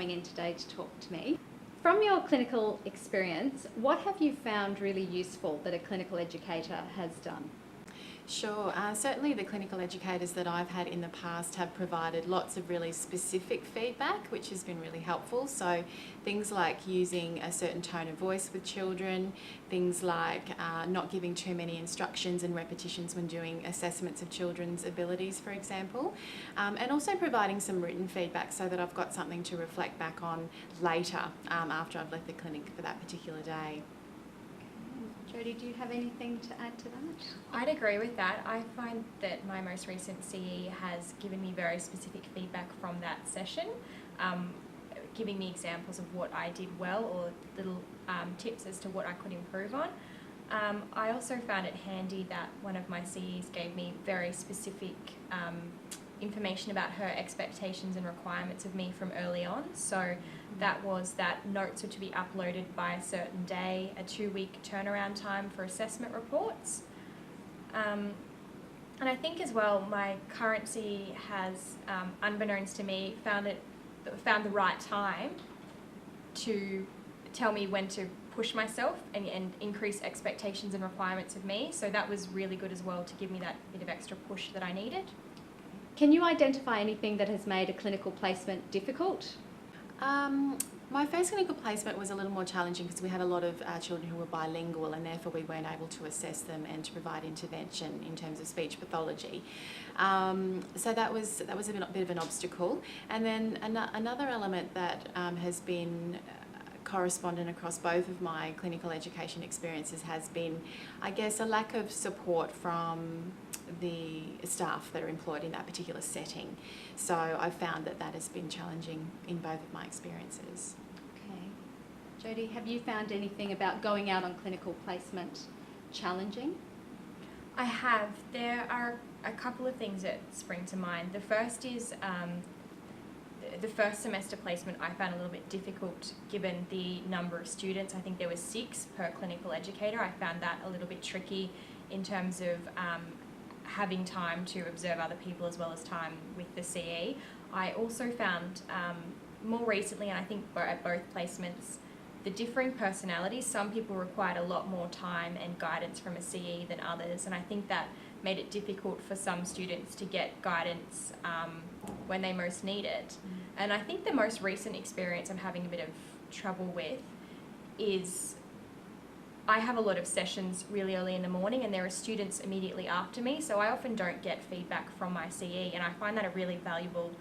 coming in today to talk to me. From your clinical experience, what have you found really useful that a clinical educator has done? Sure. Certainly the clinical educators that I've had in the past have provided lots of really specific feedback, which has been really helpful. So things like using a certain tone of voice with children, things like not giving too many instructions and repetitions when doing assessments of children's abilities, for example, and also providing some written feedback so that I've got something to reflect back on later after I've left the clinic for that particular day. Jodie, do you have anything to add to that? I'd agree with that. I find that my most recent CE has given me very specific feedback from that session, giving me examples of what I did well or little tips as to what I could improve on. I also found it handy that one of my CEs gave me very specific information about her expectations and requirements of me from early on. So that was that notes were to be uploaded by a certain day, a 2-week turnaround time for assessment reports. And I think as well, my current CE has, unbeknownst to me, found the right time to tell me when to push myself and increase expectations and requirements of me. So that was really good as well to give me that bit of extra push that I needed. Can you identify anything that has made a clinical placement difficult? My first clinical placement was a little more challenging because we had a lot of children who were bilingual, and therefore we weren't able to assess them and to provide intervention in terms of speech pathology. So that was a bit of an obstacle. And then another element that has been correspondent across both of my clinical education experiences has been, I guess, a lack of support from the staff that are employed in that particular setting. So I've found that has been challenging in both of my experiences. Okay. Jodie, have you found anything about going out on clinical placement challenging? I have. There are a couple of things that spring to mind. The first is the first semester placement I found a little bit difficult given the number of students. I think there were 6 per clinical educator. I found that a little bit tricky in terms of having time to observe other people as well as time with the CE. I also found more recently, and I think at both placements, the differing personalities. Some people required a lot more time and guidance from a CE than others, and I think that made it difficult for some students to get guidance when they most need it. And I think the most recent experience I'm having a bit of trouble with is I have a lot of sessions really early in the morning and there are students immediately after me, so I often don't get feedback from my CE, and I find that a really valuable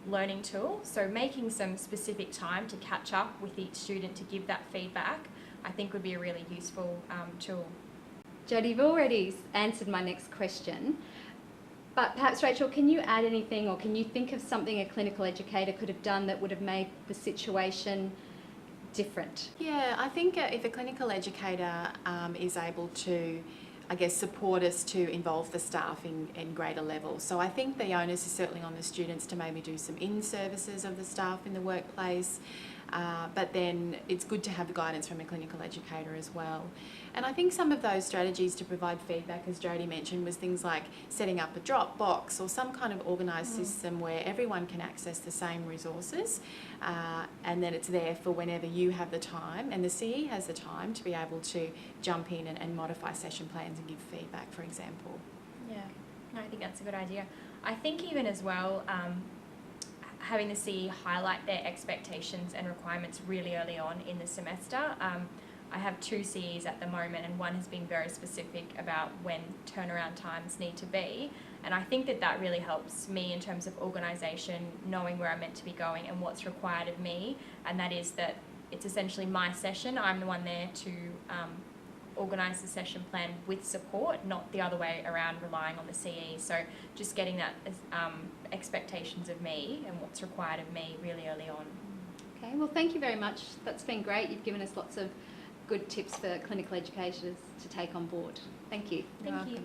learning tool. So making some specific time to catch up with each student to give that feedback, I think would be a really useful tool. Jodie, you've already answered my next question, but perhaps Rachel, can you add anything, or can you think of something a clinical educator could have done that would have made the situation different? Yeah, I think if a clinical educator is able to, I guess, support us to involve the staff in greater levels. So I think the onus is certainly on the students to maybe do some in-services of the staff in the workplace, but then it's good to have the guidance from a clinical educator as well. And I think some of those strategies to provide feedback, as Jodie mentioned, was things like setting up a drop box or some kind of organised system where everyone can access the same resources, and then it's there for whenever you have the time and the CE has the time to be able to jump in and modify session plans and give feedback, for example. Yeah, I think that's a good idea. I think even as well, having the CE highlight their expectations and requirements really early on in the semester. I have 2 CEs at the moment, and one has been very specific about when turnaround times need to be, and I think that really helps me in terms of organisation, knowing where I'm meant to be going and what's required of me, and that is that it's essentially my session. I'm the one there to organise the session plan with support, not the other way around, relying on the CE. So just getting that expectations of me and what's required of me really early on. Okay, well, thank you very much. That's been great. You've given us lots of good tips for clinical educators to take on board. Thank you. Thank you.